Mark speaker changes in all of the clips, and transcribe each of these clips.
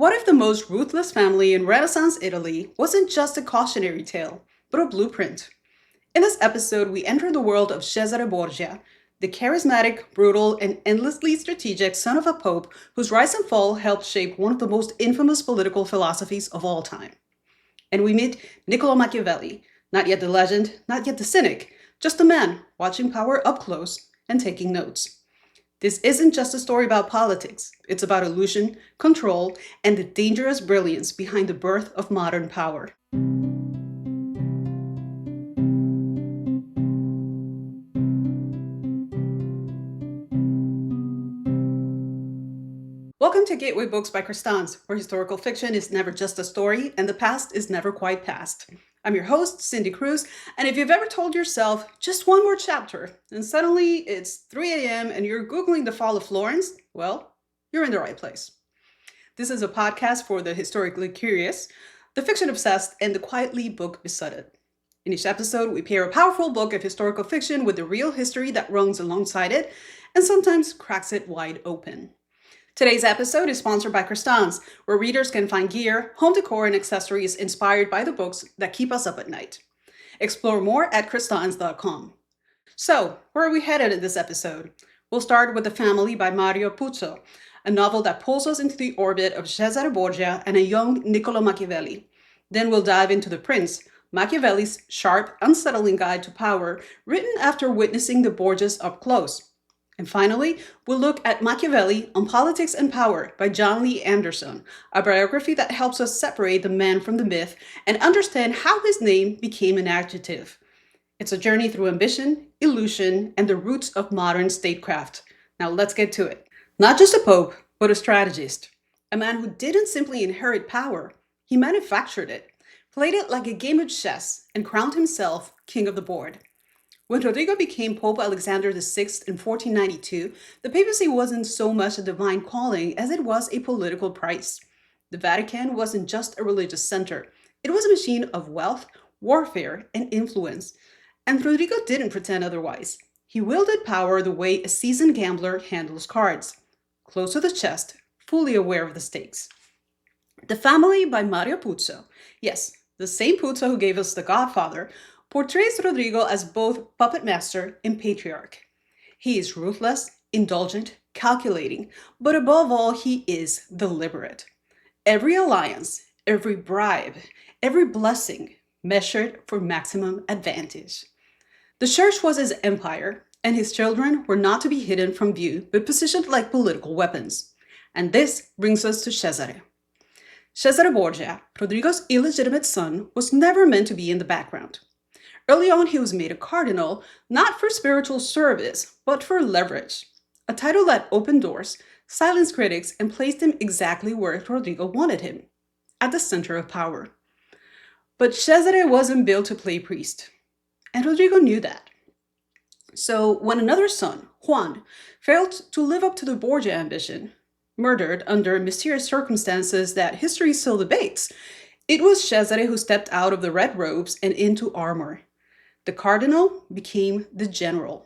Speaker 1: What if the most ruthless family in Renaissance Italy wasn't just a cautionary tale, but a blueprint? In this episode, we enter the world of Cesare Borgia, the charismatic, brutal, and endlessly strategic son of a pope whose rise and fall helped shape one of the most infamous political philosophies of all time. And we meet Niccolò Machiavelli, not yet the legend, not yet the cynic, just a man watching power up close and taking notes. This isn't just a story about politics. It's about illusion, control, and the dangerous brilliance behind the birth of modern power. Welcome to Gateway Books by Crestance, where historical fiction is never just a story and the past is never quite past. I'm your host, Cindy Cruz, and if you've ever told yourself just one more chapter, and suddenly it's 3 a.m. and you're Googling the fall of Florence, well, you're in the right place. This is a podcast for the historically curious, the fiction-obsessed, and the quietly book-besotted. In each episode, we pair a powerful book of historical fiction with the real history that runs alongside it, and sometimes cracks it wide open. Today's episode is sponsored by Crestance, where readers can find gear, home decor, and accessories inspired by the books that keep us up at night. Explore more at crestance.com. So, where are we headed in this episode? We'll start with The Family by Mario Puzo, a novel that pulls us into the orbit of Cesare Borgia and a young Niccolò Machiavelli. Then we'll dive into The Prince, Machiavelli's sharp, unsettling guide to power, written after witnessing the Borgias up close. And finally, we'll look at Machiavelli on Politics and Power by John Lee Anderson, a biography that helps us separate the man from the myth and understand how his name became an adjective. It's a journey through ambition, illusion, and the roots of modern statecraft. Now let's get to it. Not just a pope, but a strategist. A man who didn't simply inherit power, he manufactured it, played it like a game of chess, and crowned himself king of the board. When Rodrigo became Pope Alexander VI in 1492, the papacy wasn't so much a divine calling as it was a political price. The Vatican wasn't just a religious center. It was a machine of wealth, warfare, and influence. And Rodrigo didn't pretend otherwise. He wielded power the way a seasoned gambler handles cards. Close to the chest, fully aware of the stakes. The Family by Mario Puzo. Yes, the same Puzo who gave us The Godfather, portrays Rodrigo as both puppet master and patriarch. He is ruthless, indulgent, calculating, but above all, he is deliberate. Every alliance, every bribe, every blessing measured for maximum advantage. The church was his empire, and his children were not to be hidden from view, but positioned like political weapons. And this brings us to Cesare. Cesare Borgia, Rodrigo's illegitimate son, was never meant to be in the background. Early on, he was made a cardinal, not for spiritual service, but for leverage, a title that opened doors, silenced critics, and placed him exactly where Rodrigo wanted him, at the center of power. But Cesare wasn't built to play priest, and Rodrigo knew that. So when another son, Juan, failed to live up to the Borgia ambition, murdered under mysterious circumstances that history still debates, it was Cesare who stepped out of the red robes and into armor. The cardinal became the general.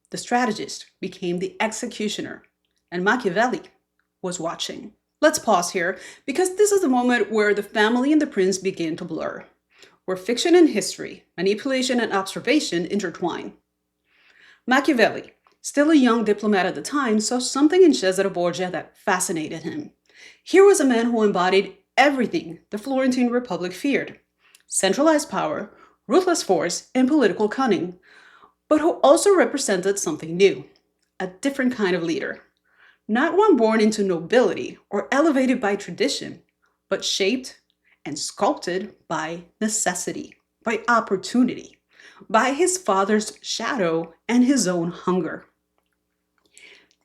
Speaker 1: The strategist became the executioner. And Machiavelli was watching. Let's pause here, because this is the moment where the family and the prince begin to blur, where fiction and history, manipulation and observation intertwine. Machiavelli, still a young diplomat at the time, saw something in Cesare Borgia that fascinated him. Here was a man who embodied everything the Florentine Republic feared: centralized power, ruthless force, and political cunning, but who also represented something new, a different kind of leader. Not one born into nobility or elevated by tradition, but shaped and sculpted by necessity, by opportunity, by his father's shadow and his own hunger.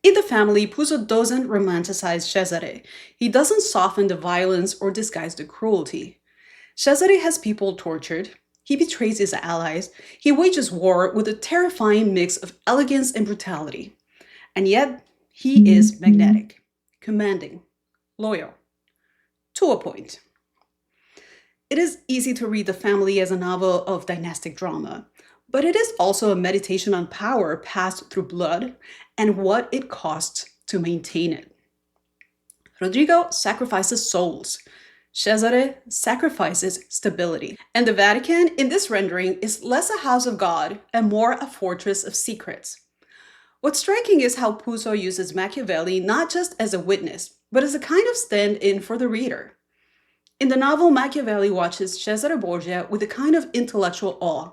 Speaker 1: In The Family, Puzo doesn't romanticize Cesare. He doesn't soften the violence or disguise the cruelty. Cesare has people tortured. He betrays his allies. He wages war with a terrifying mix of elegance and brutality. And yet, he is magnetic, commanding, loyal, to a point. It is easy to read The Family as a novel of dynastic drama, but it is also a meditation on power passed through blood and what it costs to maintain it. Rodrigo sacrifices souls. Cesare sacrifices stability. And the Vatican, in this rendering, is less a house of God and more a fortress of secrets. What's striking is how Puzo uses Machiavelli not just as a witness, but as a kind of stand-in for the reader. In the novel, Machiavelli watches Cesare Borgia with a kind of intellectual awe.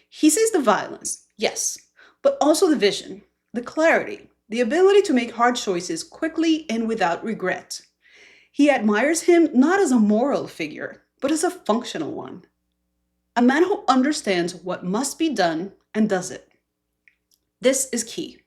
Speaker 1: He sees the violence, yes, but also the vision, the clarity, the ability to make hard choices quickly and without regret. He admires him not as a moral figure, but as a functional one. A man who understands what must be done and does it. This is key,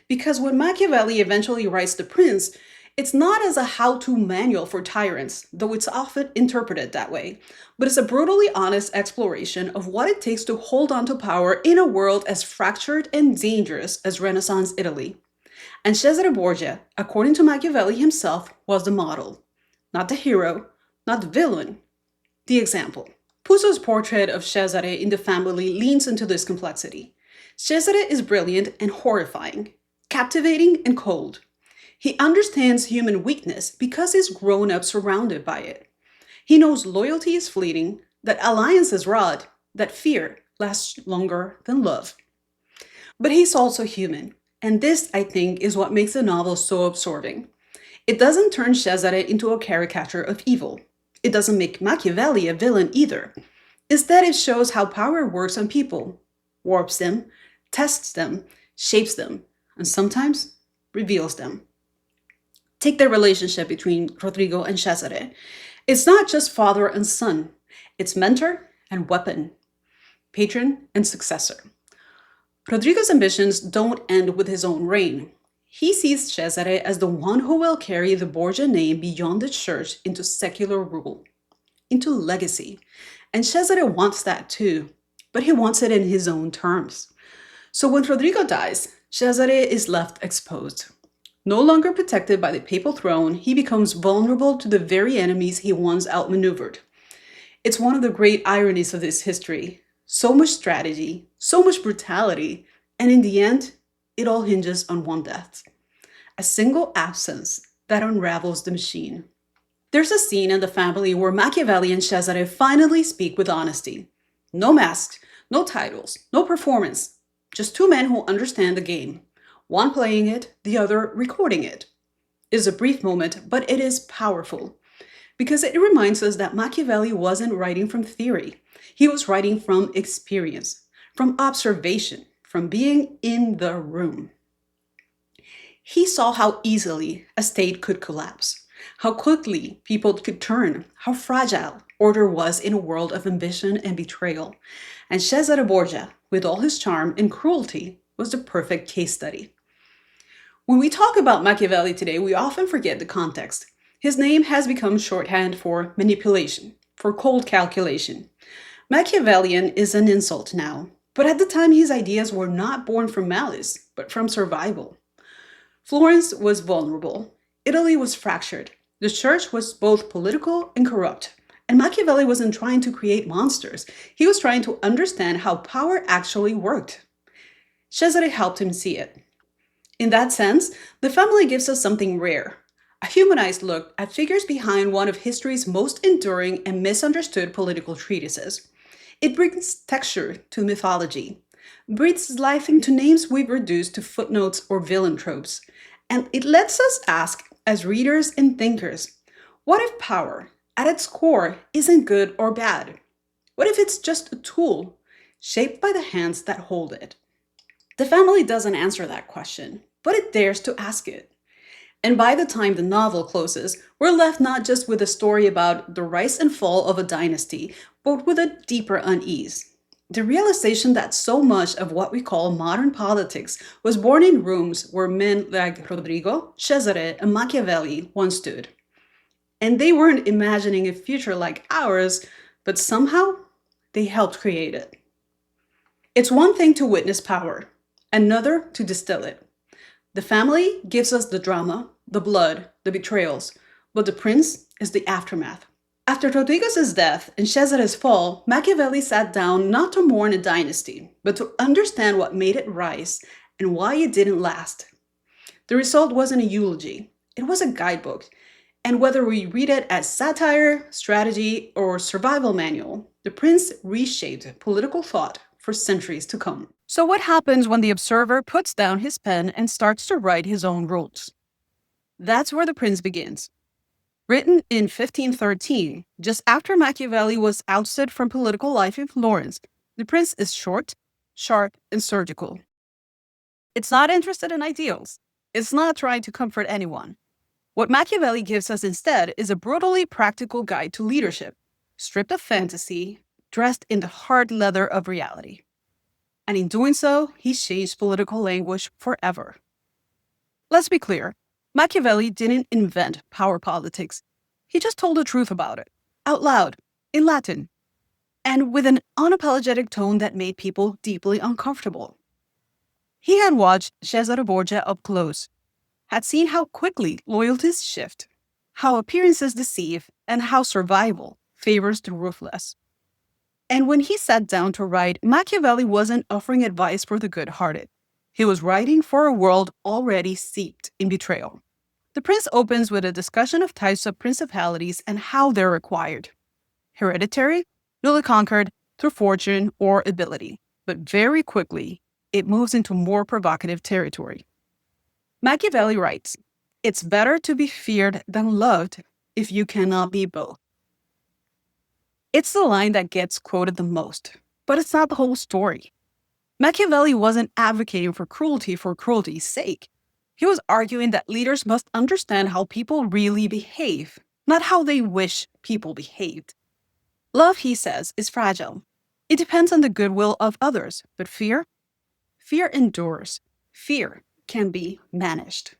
Speaker 1: because when Machiavelli eventually writes The Prince, it's not as a how-to manual for tyrants, though it's often interpreted that way, but it's a brutally honest exploration of what it takes to hold on to power in a world as fractured and dangerous as Renaissance Italy. And Cesare Borgia, according to Machiavelli himself, was the model. Not the hero, not the villain, the example. Puzo's portrait of Cesare in the family leans into this complexity. Cesare is brilliant and horrifying, captivating and cold. He understands human weakness because he's grown up surrounded by it. He knows loyalty is fleeting, that alliances rot, that fear lasts longer than love. But he's also human, and this, I think, is what makes the novel so absorbing. It doesn't turn Cesare into a caricature of evil. It doesn't make Machiavelli a villain either. Instead, it shows how power works on people, warps them, tests them, shapes them, and sometimes reveals them. Take the relationship between Rodrigo and Cesare. It's not just father and son. It's mentor and weapon, patron and successor. Rodrigo's ambitions don't end with his own reign. He sees Cesare as the one who will carry the Borgia name beyond the church into secular rule, into legacy. And Cesare wants that too, but he wants it in his own terms. So when Rodrigo dies, Cesare is left exposed. No longer protected by the papal throne, he becomes vulnerable to the very enemies he once outmaneuvered. It's one of the great ironies of this history. So much strategy, so much brutality, and in the end, it all hinges on one death. A single absence that unravels the machine. There's a scene in The Family where Machiavelli and Cesare finally speak with honesty. No masks, no titles, no performance. Just two men who understand the game. One playing it, the other recording it. It is a brief moment, but it is powerful. Because it reminds us that Machiavelli wasn't writing from theory. He was writing from experience, from observation, from being in the room. He saw how easily a state could collapse, how quickly people could turn, how fragile order was in a world of ambition and betrayal. And Cesare Borgia, with all his charm and cruelty, was the perfect case study. When we talk about Machiavelli today, we often forget the context. His name has become shorthand for manipulation, for cold calculation. Machiavellian is an insult now, but at the time his ideas were not born from malice, but from survival. Florence was vulnerable. Italy was fractured. The church was both political and corrupt. And Machiavelli wasn't trying to create monsters. He was trying to understand how power actually worked. Cesare helped him see it. In that sense, The Family gives us something rare, a humanized look at figures behind one of history's most enduring and misunderstood political treatises. It brings texture to mythology, breathes life into names we've reduced to footnotes or villain tropes, and it lets us ask, as readers and thinkers, what if power, at its core, isn't good or bad? What if it's just a tool, shaped by the hands that hold it? The Family doesn't answer that question, but it dares to ask it. And by the time the novel closes, we're left not just with a story about the rise and fall of a dynasty, but with a deeper unease. The realization that so much of what we call modern politics was born in rooms where men like Rodrigo, Cesare, and Machiavelli once stood. And they weren't imagining a future like ours, but somehow they helped create it. It's one thing to witness power, another to distill it. The Family gives us the drama, the blood, the betrayals, but The Prince is the aftermath. After Rodrigo's death and Cesare's fall, Machiavelli sat down not to mourn a dynasty, but to understand what made it rise and why it didn't last. The result wasn't a eulogy, it was a guidebook. And whether we read it as satire, strategy, or survival manual, The Prince reshaped political thought for centuries to come. So what happens when the observer puts down his pen and starts to write his own rules? That's where The Prince begins. Written in 1513, just after Machiavelli was ousted from political life in Florence, The Prince is short, sharp, and surgical. It's not interested in ideals. It's not trying to comfort anyone. What Machiavelli gives us instead is a brutally practical guide to leadership, stripped of fantasy, dressed in the hard leather of reality. And in doing so, he changed political language forever. Let's be clear, Machiavelli didn't invent power politics. He just told the truth about it, out loud, in Latin, and with an unapologetic tone that made people deeply uncomfortable. He had watched Cesare Borgia up close, had seen how quickly loyalties shift, how appearances deceive, and how survival favors the ruthless. And when he sat down to write, Machiavelli wasn't offering advice for the good-hearted. He was writing for a world already steeped in betrayal. The Prince opens with a discussion of types of principalities and how they're acquired. Hereditary, newly conquered, through fortune or ability. But very quickly, it moves into more provocative territory. Machiavelli writes, "It's better to be feared than loved if you cannot be both." It's the line that gets quoted the most, but it's not the whole story. Machiavelli wasn't advocating for cruelty's sake. He was arguing that leaders must understand how people really behave, not how they wish people behaved. Love, he says, is fragile. It depends on the goodwill of others, but fear endures. Fear can be managed.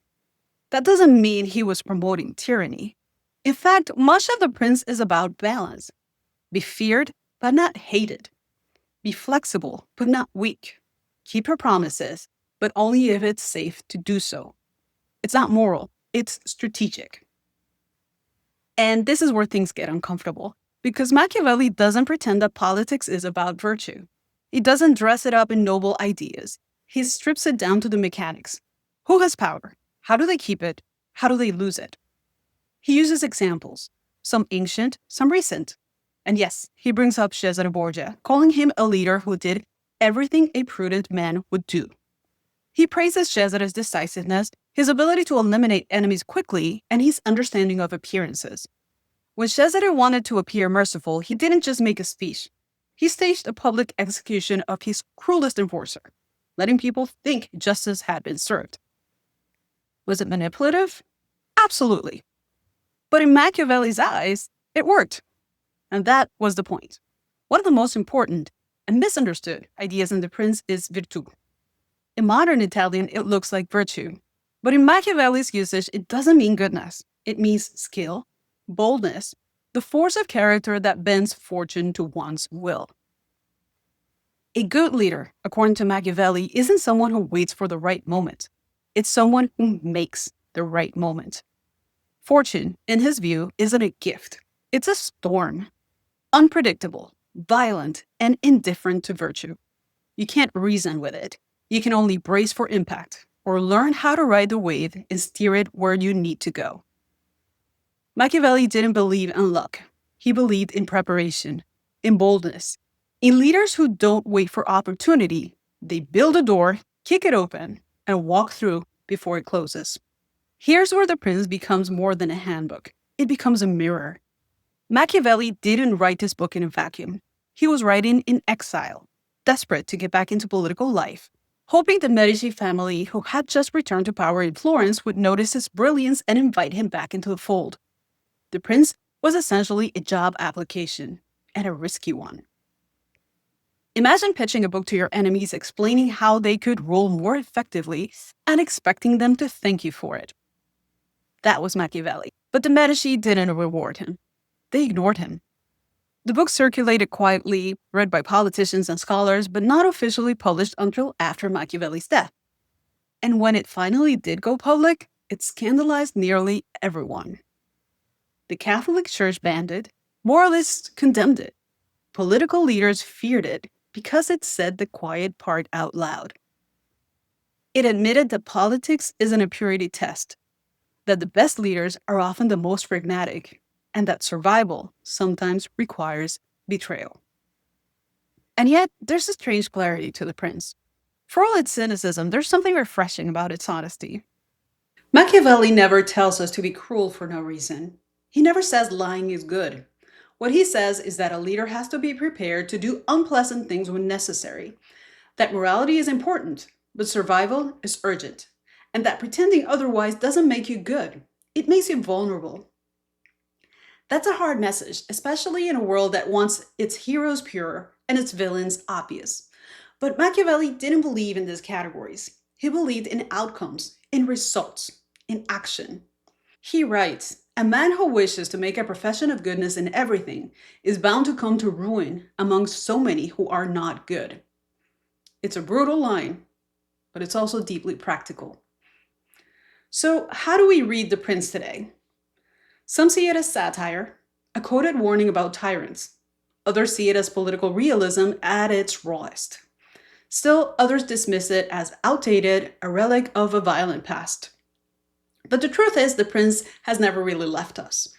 Speaker 1: That doesn't mean he was promoting tyranny. In fact, much of The Prince is about balance. Be feared, but not hated. Be flexible, but not weak. Keep your promises, but only if it's safe to do so. It's not moral, it's strategic. And this is where things get uncomfortable, because Machiavelli doesn't pretend that politics is about virtue. He doesn't dress it up in noble ideas. He strips it down to the mechanics. Who has power? How do they keep it? How do they lose it? He uses examples, some ancient, some recent. And yes, he brings up Cesare Borgia, calling him a leader who did everything a prudent man would do. He praises Cesare's decisiveness, his ability to eliminate enemies quickly, and his understanding of appearances. When Cesare wanted to appear merciful, he didn't just make a speech. He staged a public execution of his cruelest enforcer, letting people think justice had been served. Was it manipulative? Absolutely. But in Machiavelli's eyes, it worked. And that was the point. One of the most important and misunderstood ideas in The Prince is virtù. In modern Italian, it looks like virtue. But in Machiavelli's usage, it doesn't mean goodness. It means skill, boldness, the force of character that bends fortune to one's will. A good leader, according to Machiavelli, isn't someone who waits for the right moment. It's someone who makes the right moment. Fortune, in his view, isn't a gift. It's a storm. Unpredictable, violent, and indifferent to virtue. You can't reason with it. You can only brace for impact, or learn how to ride the wave and steer it where you need to go. Machiavelli didn't believe in luck. He believed in preparation, in boldness, in leaders who don't wait for opportunity. They build a door, kick it open, and walk through before it closes. Here's where The Prince becomes more than a handbook. It becomes a mirror. Machiavelli didn't write this book in a vacuum. He was writing in exile, desperate to get back into political life, hoping the Medici family, who had just returned to power in Florence, would notice his brilliance and invite him back into the fold. The Prince was essentially a job application, and a risky one. Imagine pitching a book to your enemies explaining how they could rule more effectively and expecting them to thank you for it. That was Machiavelli. But the Medici didn't reward him. They ignored him. The book circulated quietly, read by politicians and scholars, but not officially published until after Machiavelli's death. And when it finally did go public, it scandalized nearly everyone. The Catholic Church banned it, moralists condemned it, political leaders feared it because it said the quiet part out loud. It admitted that politics isn't a purity test, that the best leaders are often the most pragmatic, and that survival sometimes requires betrayal. And yet, there's a strange clarity to The Prince. For all its cynicism, there's something refreshing about its honesty. Machiavelli never tells us to be cruel for no reason. He never says lying is good. What he says is that a leader has to be prepared to do unpleasant things when necessary, that morality is important, but survival is urgent, and that pretending otherwise doesn't make you good. It makes you vulnerable. That's a hard message, especially in a world that wants its heroes pure and its villains obvious. But Machiavelli didn't believe in these categories. He believed in outcomes, in results, in action. He writes, "A man who wishes to make a profession of goodness in everything is bound to come to ruin among so many who are not good." It's a brutal line, but it's also deeply practical. So, how do we read The Prince today? Some see it as satire, a coded warning about tyrants. Others see it as political realism at its rawest. Still, others dismiss it as outdated, a relic of a violent past. But the truth is, The Prince has never really left us.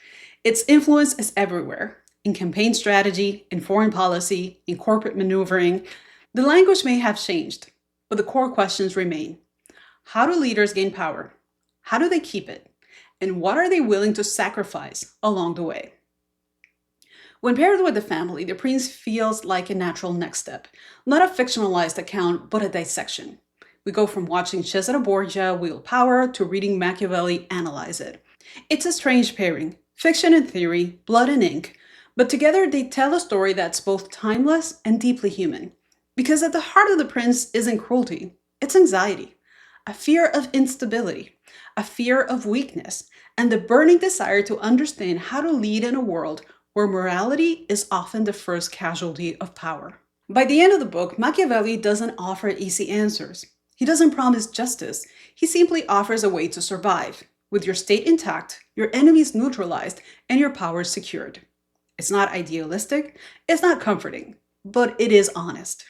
Speaker 1: Its influence is everywhere, in campaign strategy, in foreign policy, in corporate maneuvering. The language may have changed, but the core questions remain. How do leaders gain power? How do they keep it? And what are they willing to sacrifice along the way? When paired with the family, The Prince feels like a natural next step, not a fictionalized account, but a dissection. We go from watching Cesare Borgia wield power to reading Machiavelli analyze it. It's a strange pairing, fiction and theory, blood and ink, but together they tell a story that's both timeless and deeply human. Because at the heart of The Prince isn't cruelty, it's anxiety, a fear of instability, a fear of weakness, and the burning desire to understand how to lead in a world where morality is often the first casualty of power. By the end of the book, Machiavelli doesn't offer easy answers. He doesn't promise justice. He simply offers a way to survive, with your state intact, your enemies neutralized, and your power secured. It's not idealistic, it's not comforting, but it is honest.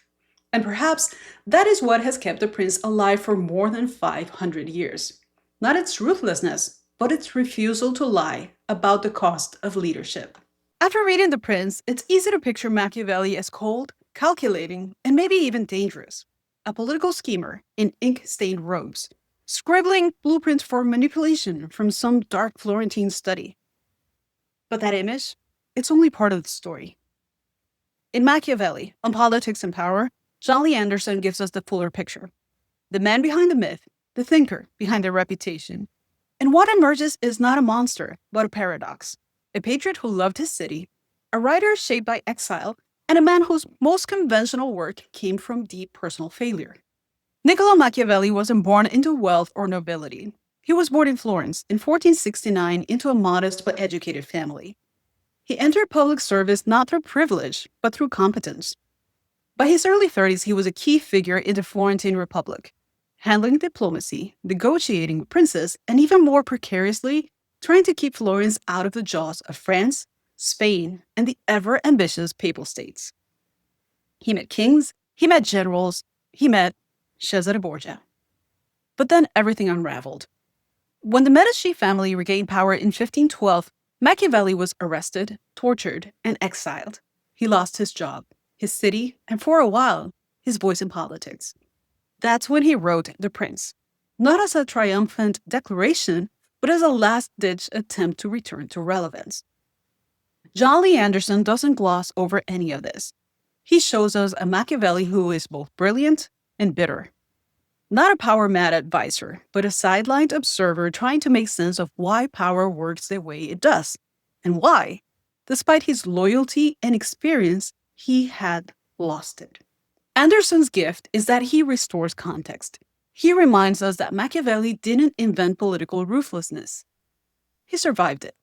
Speaker 1: And perhaps that is what has kept the prince alive for more than 500 years. Not its ruthlessness, but its refusal to lie about the cost of leadership. After reading The Prince, it's easy to picture Machiavelli as cold, calculating, and maybe even dangerous. A political schemer in ink-stained robes, scribbling blueprints for manipulation from some dark Florentine study. But that image, it's only part of the story. In Machiavelli, on politics and power, John Lee Anderson gives us the fuller picture. The man behind the myth, the thinker behind the reputation. And what emerges is not a monster, but a paradox. A patriot who loved his city, a writer shaped by exile, and a man whose most conventional work came from deep personal failure. Niccolò Machiavelli wasn't born into wealth or nobility. He was born in Florence in 1469 into a modest but educated family. He entered public service not through privilege, but through competence. By his early 30s, he was a key figure in the Florentine Republic, handling diplomacy, negotiating with princes, and even more precariously, trying to keep Florence out of the jaws of France, Spain, and the ever-ambitious Papal States. He met kings, he met generals, he met Cesare Borgia. But then everything unraveled. When the Medici family regained power in 1512, Machiavelli was arrested, tortured, and exiled. He lost his job, his city, and for a while, his voice in politics. That's when he wrote The Prince, not as a triumphant declaration, but as a last-ditch attempt to return to relevance. John Lee Anderson doesn't gloss over any of this. He shows us a Machiavelli who is both brilliant and bitter. Not a power-mad advisor, but a sidelined observer trying to make sense of why power works the way it does, and why, despite his loyalty and experience, he had lost it. Anderson's gift is that he restores context. He reminds us that Machiavelli didn't invent political ruthlessness. He survived it.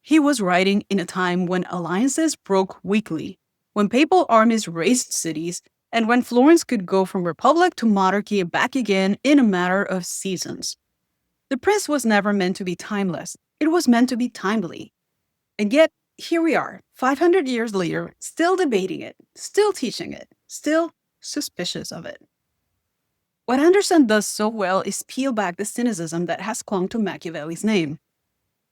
Speaker 1: He was writing in a time when alliances broke weekly, when papal armies razed cities, and when Florence could go from republic to monarchy and back again in a matter of seasons. The Prince was never meant to be timeless. It was meant to be timely. And yet, here we are, 500 years later, still debating it, still teaching it, still suspicious of it. What Anderson does so well is peel back the cynicism that has clung to Machiavelli's name.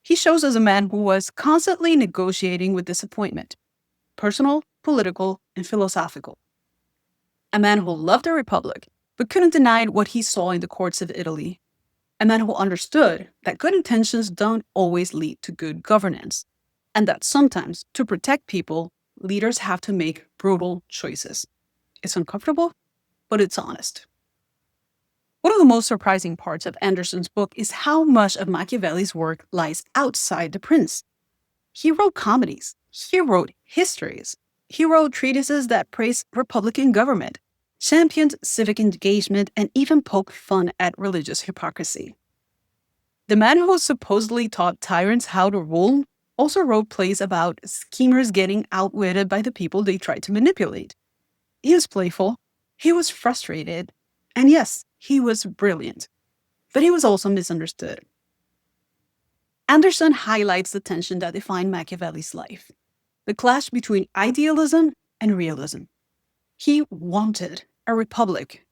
Speaker 1: He shows us a man who was constantly negotiating with disappointment, personal, political, and philosophical. A man who loved the Republic, but couldn't deny what he saw in the courts of Italy. A man who understood that good intentions don't always lead to good governance, and that sometimes, to protect people, leaders have to make brutal choices. It's uncomfortable, but it's honest. One of the most surprising parts of Anderson's book is how much of Machiavelli's work lies outside The Prince. He wrote comedies, he wrote histories, he wrote treatises that praised Republican government, championed civic engagement, and even poked fun at religious hypocrisy. The man who supposedly taught tyrants how to rule also wrote plays about schemers getting outwitted by the people they tried to manipulate. He was playful, he was frustrated, and yes, he was brilliant. But he was also misunderstood. Anderson highlights the tension that defined Machiavelli's life, the clash between idealism and realism. He wanted a republic.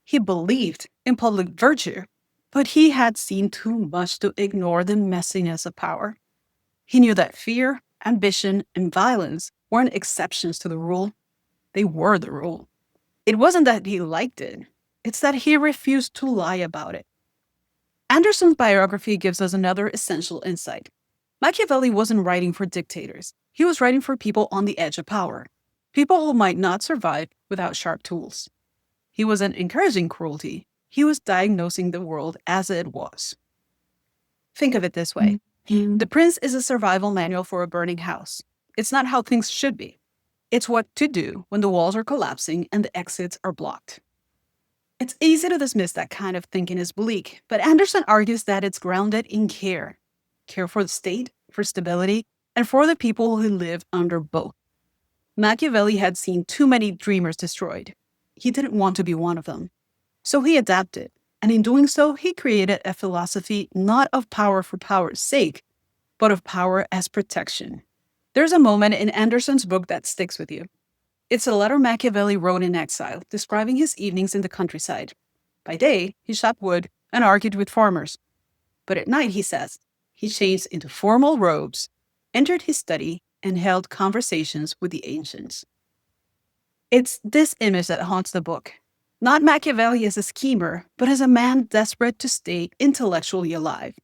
Speaker 1: He believed in public virtue, but he had seen too much to ignore the messiness of power. He knew that fear, ambition, and violence weren't exceptions to the rule. They were the rule. It wasn't that he liked it, it's that he refused to lie about it. Anderson's biography gives us another essential insight. Machiavelli wasn't writing for dictators. He was writing for people on the edge of power, people who might not survive without sharp tools. He wasn't encouraging cruelty. He was diagnosing the world as it was. Think of it this way. The Prince is a survival manual for a burning house. It's not how things should be. It's what to do when the walls are collapsing and the exits are blocked. It's easy to dismiss that kind of thinking as bleak, but Anderson argues that it's grounded in care. Care for the state, for stability, and for the people who live under both. Machiavelli had seen too many dreamers destroyed. He didn't want to be one of them. So he adapted, and in doing so, he created a philosophy not of power for power's sake, but of power as protection. There's a moment in Anderson's book that sticks with you. It's a letter Machiavelli wrote in exile, describing his evenings in the countryside. By day, he chopped wood and argued with farmers. But at night, he says, he changed into formal robes, entered his study, and held conversations with the ancients. It's this image that haunts the book. Not Machiavelli as a schemer, but as a man desperate to stay intellectually alive.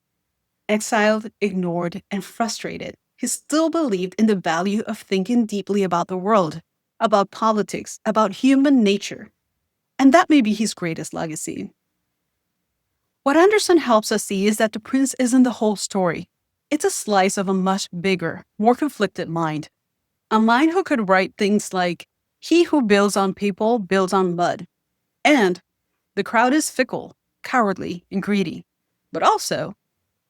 Speaker 1: Exiled, ignored, and frustrated, he still believed in the value of thinking deeply about the world, about politics, about human nature. And that may be his greatest legacy. What Anderson helps us see is that The Prince isn't the whole story. It's a slice of a much bigger, more conflicted mind. A mind who could write things like, "He who builds on people builds on mud," and "The crowd is fickle, cowardly, and greedy," but also,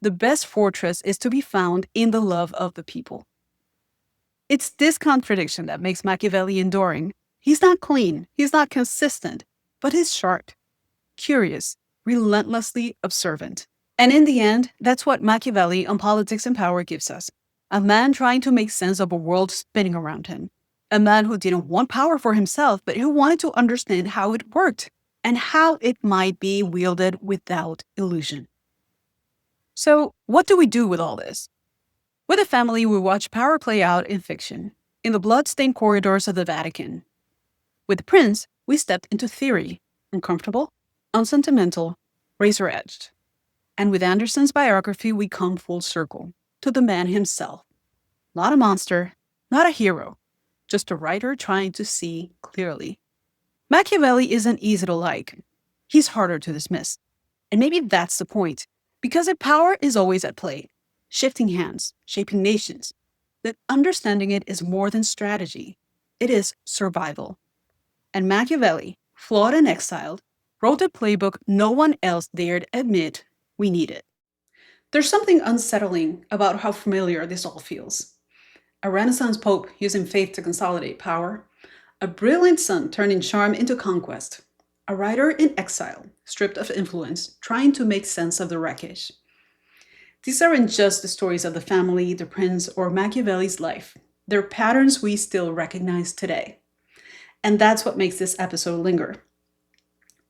Speaker 1: "The best fortress is to be found in the love of the people." It's this contradiction that makes Machiavelli enduring. He's not clean, he's not consistent, but he's sharp, curious, relentlessly observant. And in the end, that's what Machiavelli on Politics and Power gives us. A man trying to make sense of a world spinning around him. A man who didn't want power for himself, but who wanted to understand how it worked and how it might be wielded without illusion. So, what do we do with all this? With a family, we watch power play out in fiction, in the blood-stained corridors of the Vatican. With the Prince, we stepped into theory, uncomfortable, unsentimental, razor-edged. And with Anderson's biography, we come full circle, to the man himself. Not a monster, not a hero, just a writer trying to see clearly. Machiavelli isn't easy to like. He's harder to dismiss. And maybe that's the point, because if power is always at play, shifting hands, shaping nations, that understanding it is more than strategy. It is survival. And Machiavelli, flawed and exiled, wrote a playbook no one else dared admit we needed. There's something unsettling about how familiar this all feels. A Renaissance pope using faith to consolidate power, a brilliant son turning charm into conquest, a writer in exile, stripped of influence, trying to make sense of the wreckage. These aren't just the stories of the family, the prince, or Machiavelli's life. They're patterns we still recognize today. And that's what makes this episode linger.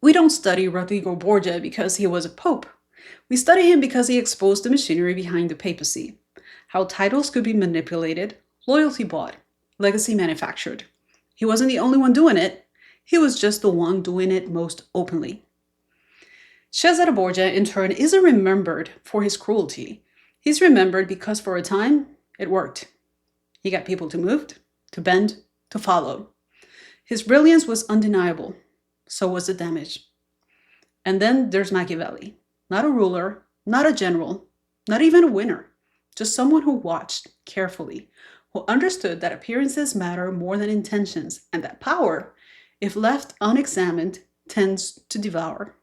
Speaker 1: We don't study Rodrigo Borgia because he was a pope. We study him because he exposed the machinery behind the papacy, how titles could be manipulated, loyalty bought, legacy manufactured. He wasn't the only one doing it, he was just the one doing it most openly. Cesare Borgia, in turn, isn't remembered for his cruelty. He's remembered because for a time, it worked. He got people to move, to bend, to follow. His brilliance was undeniable. So was the damage. And then there's Machiavelli. Not a ruler, not a general, not even a winner. Just someone who watched carefully, who understood that appearances matter more than intentions, and that power, if left unexamined, tends to devour.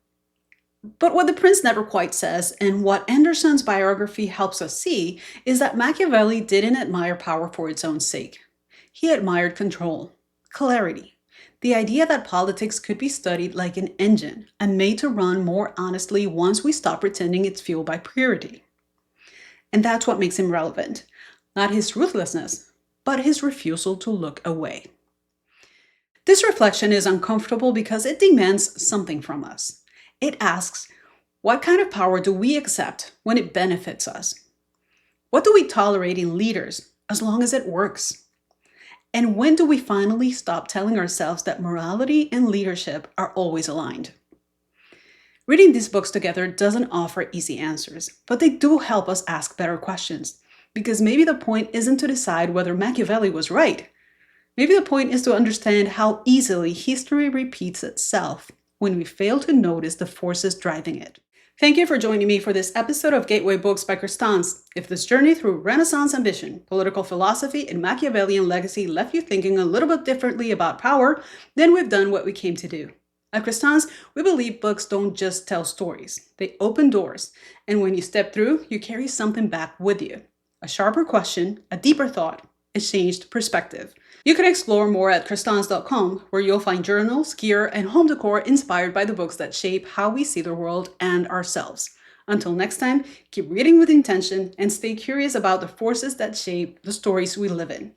Speaker 1: But what the prince never quite says, and what Anderson's biography helps us see, is that Machiavelli didn't admire power for its own sake. He admired control, clarity, the idea that politics could be studied like an engine and made to run more honestly once we stop pretending it's fueled by purity. And that's what makes him relevant. Not his ruthlessness, but his refusal to look away. This reflection is uncomfortable because it demands something from us. It asks, what kind of power do we accept when it benefits us? What do we tolerate in leaders as long as it works? And when do we finally stop telling ourselves that morality and leadership are always aligned? Reading these books together doesn't offer easy answers, but they do help us ask better questions. Because maybe the point isn't to decide whether Machiavelli was right. Maybe the point is to understand how easily history repeats itself when we fail to notice the forces driving it. Thank you for joining me for this episode of Gateway Books by Crestance. If this journey through Renaissance ambition, political philosophy, and Machiavellian legacy left you thinking a little bit differently about power, then we've done what we came to do. At Crestance, we believe books don't just tell stories, they open doors. And when you step through, you carry something back with you. A sharper question, a deeper thought, a changed perspective. You can explore more at crestance.com, where you'll find journals, gear, and home decor inspired by the books that shape how we see the world and ourselves. Until next time, keep reading with intention and stay curious about the forces that shape the stories we live in.